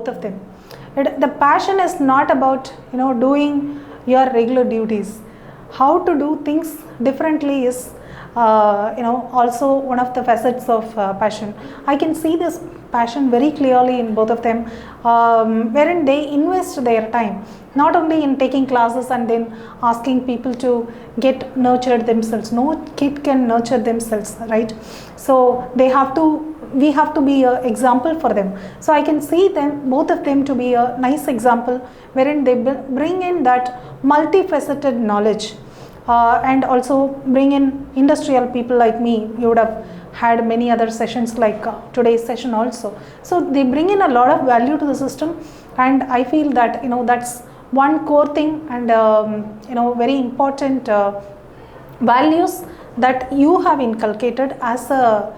of them. The passion is not about doing your regular duties. How to do things differently is also one of the facets of passion. I can see this passion very clearly in both of them, wherein they invest their time not only in taking classes and then asking people to get nurtured themselves. No kid can nurture themselves, right? So we have to be an example for them. So I can see them, both of them, to be a nice example wherein they bring in that multifaceted knowledge, and also bring in industrial people like me. You would have had many other sessions like today's session also. So they bring in a lot of value to the system, and I feel that that's one core thing, and very important values that you have inculcated as a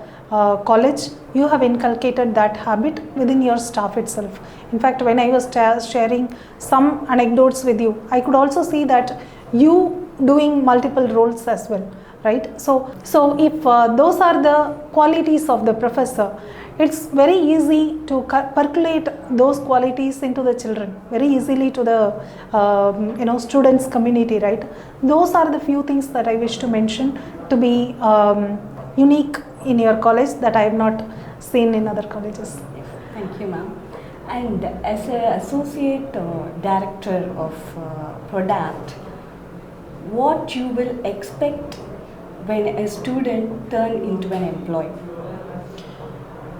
college. You have inculcated that habit within your staff itself. In fact, when I was sharing some anecdotes with you, I could also see that you doing multiple roles as well, right? So if those are the qualities of the professor, it's very easy to percolate those qualities into the children very easily, to the students community, right? Those are the few things that I wish to mention to be unique in your college that I have not seen in other colleges. Thank you, ma'am. And as an associate director of PRODAPT, what you will expect when a student turns into an employee?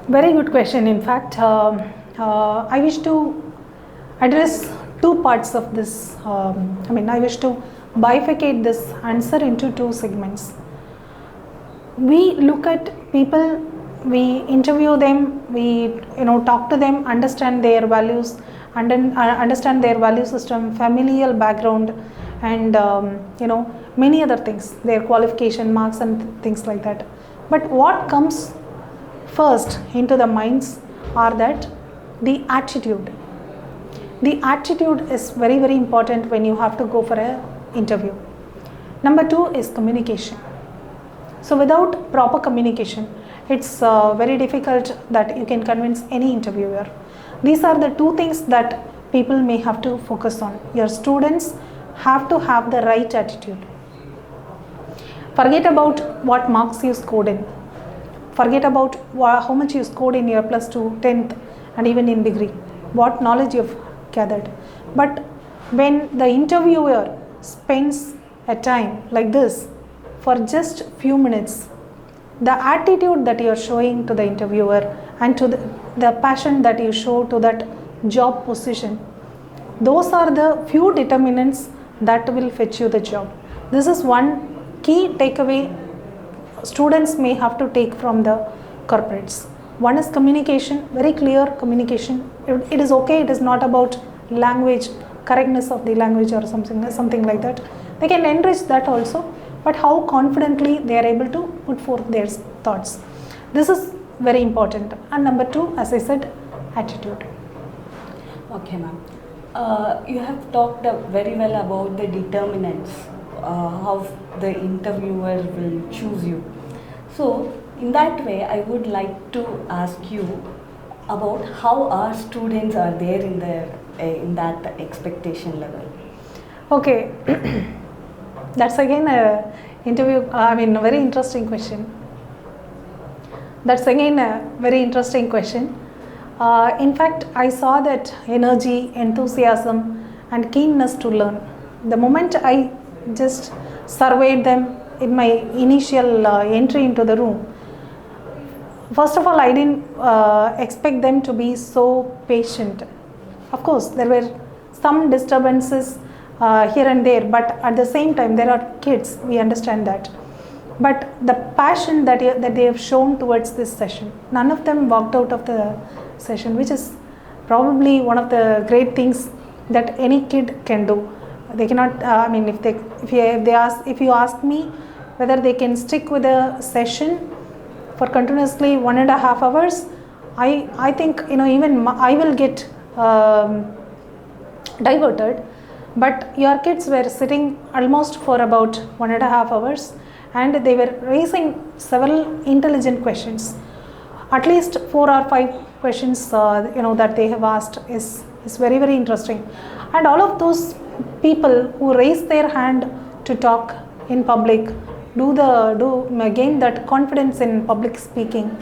Very good question. In fact, I wish to address two parts of this. I wish to bifurcate this answer into two segments. We look at people, we interview them, we talk to them, understand their values, and understand their value system, familial background, and many other things, their qualification marks and things like that. But what comes first into the minds are that the attitude. The attitude is very, very important when you have to go for an interview. Number two is communication. So without proper communication, it's very difficult that you can convince any interviewer. These are the two things that people may have to focus on. Your students have to have the right attitude. Forget about what marks you scored in. Forget about how much you scored in your plus 2, 10th, and even in degree. What knowledge you've gathered. But when the interviewer spends a time like this for just few minutes, the attitude that you are showing to the interviewer and to the passion that you show to that job position, those are the few determinants that will fetch you the job. This is one key takeaway students may have to take from the corporates. One is communication, very clear communication. It is okay, it is not about language, correctness of the language or something like that. They can enrich that also, but how confidently they are able to put forth their thoughts. This is very important. And number two, as I said, attitude. Okay, ma'am. You have talked very well about the determinants, how the interviewer will choose you. So, in that way, I would like to ask you about how our students are there in that expectation level. Okay, that's again a very interesting question. That's again a very interesting question. In fact, I saw that energy, enthusiasm, and keenness to learn. The moment I just surveyed them in my initial entry into the room, first of all, I didn't expect them to be so patient. Of course, there were some disturbances here and there, but at the same time, there are kids, we understand that. But the passion that they have shown towards this session, none of them walked out of the session, which is probably one of the great things that any kid can do. They cannot, if you ask me whether they can stick with a session for continuously 1.5 hours, I think even I will get diverted. But your kids were sitting almost for about 1.5 hours, and they were raising several intelligent questions. at least 4 or 5 questions that they have asked is very, very interesting. And all of those people who raise their hand to talk in public, gain that confidence in public speaking,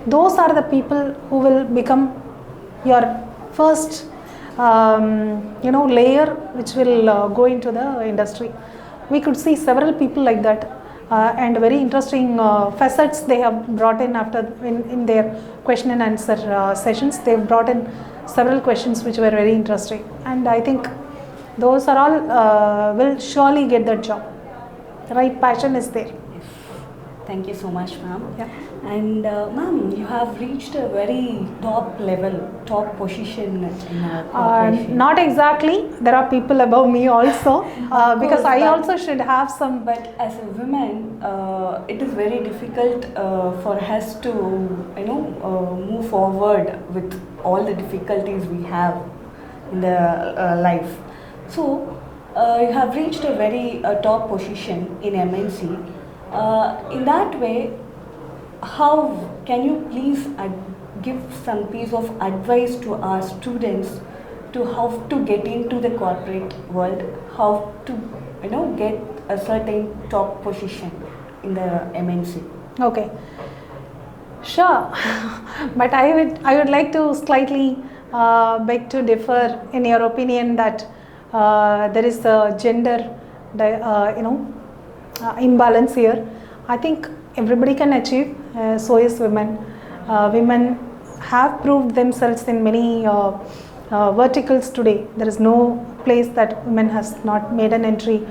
those are the people who will become your first layer which will go into the industry. We could see several people like that, and very interesting facets they have brought in in their question and answer sessions. They have brought in several questions which were very interesting, and I think those are all will surely get that job. The right passion is there. Thank you so much, ma'am. Yeah. And ma'am, you have reached a very top level, top position in our corporation. Not exactly. There are people above me also, because I also should have some. But as a woman, it is very difficult for us to, move forward with all the difficulties we have in the life. So, you have reached a very top position in MNC. In that way, how can you please give some piece of advice to our students to how to get into the corporate world, how to get a certain top position in the MNC? Okay, sure. But I would like to slightly beg to differ in your opinion that there is a gender imbalance here. I think everybody can achieve, so is women. Women have proved themselves in many verticals today. There is no place that women has not made an entry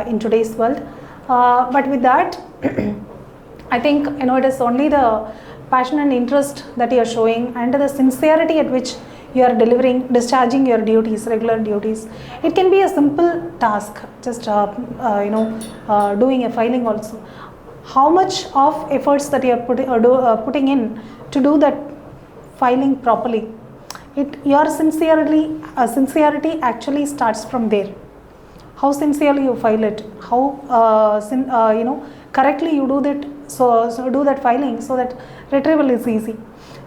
in today's world. But with that, I think it is only the passion and interest that you are showing and the sincerity at which you are discharging your duties, regular duties. It can be a simple task, just doing a filing also. How much of efforts that you are putting in to do that filing properly? Your sincerity actually starts from there. How sincerely you file it, how correctly you do that, so do that filing so that retrieval is easy.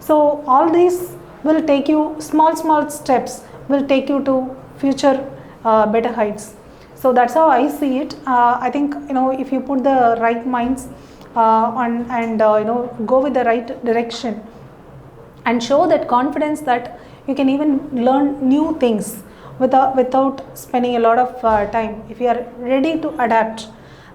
So all these will take you, small steps will take you to future better heights. So that's how I see it. I think if you put the right minds on and go with the right direction and show that confidence that you can even learn new things without spending a lot of time. If you are ready to adapt,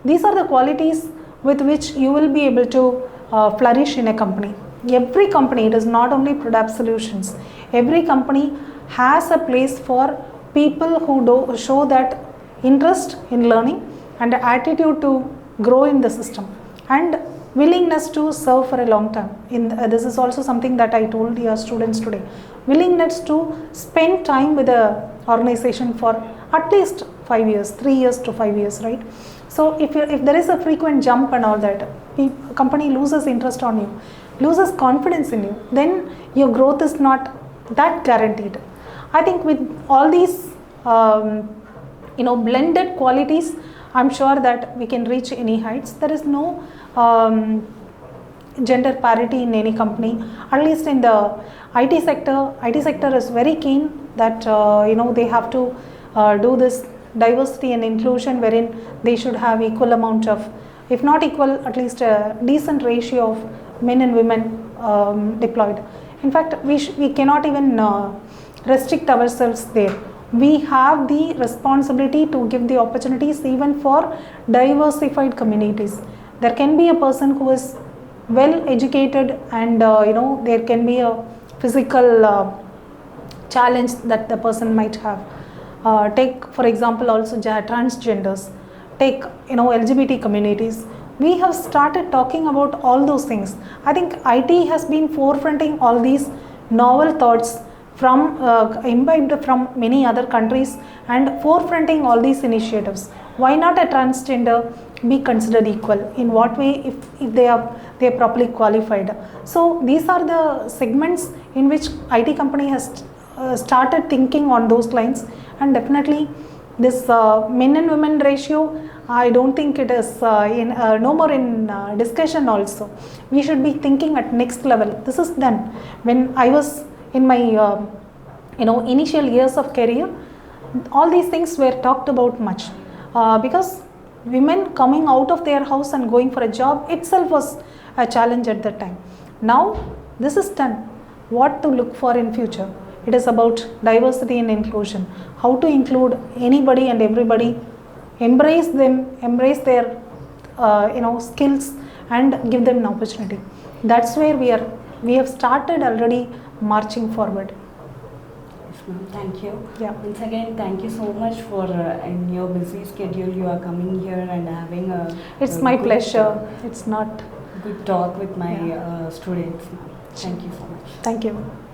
these are the qualities with which you will be able to flourish in a company. Every company, it is not only PRODAPT Solutions, every company has a place for people who show that interest in learning and attitude to grow in the system and willingness to serve for a long time. This is also something that I told your students today. Willingness to spend time with the organization for at least 5 years, 3 years to 5 years, right? So if there is a frequent jump and all that, company loses interest on you, loses confidence in you, then your growth is not that guaranteed. I think with all these blended qualities, I'm sure that we can reach any heights. There is no gender parity in any company, at least in the IT sector. IT sector is very keen that they have to do this diversity and inclusion, wherein they should have equal amount of, if not equal, at least a decent ratio of men and women deployed. In fact, we cannot even restrict ourselves there. We have the responsibility to give the opportunities even for diversified communities. There can be a person who is well educated and there can be a physical challenge that the person might have. Take for example also transgenders, take LGBT communities. We have started talking about all those things. I think IT has been forefronting all these novel thoughts from imbibed from many other countries and forefronting all these initiatives. Why not a transgender be considered equal? In what way? If they are properly qualified. So these are the segments in which IT company has started thinking on those lines, and definitely this men and women ratio, I don't think it is no more in discussion also. We should be thinking at next level. This is done. When I was in my initial years of career, all these things were talked about much because women coming out of their house and going for a job itself was a challenge at that time. Now this is done. What to look for in future? It is about diversity and inclusion. How to include anybody and everybody, embrace them, embrace their skills, and give them an opportunity. That's where we have started already marching forward. Yes, ma'am. Thank you. Yeah. Once again, thank you so much for in your busy schedule you are coming here and having a. It's my pleasure. It's not. Good talk with my students. Thank you so much. Thank you.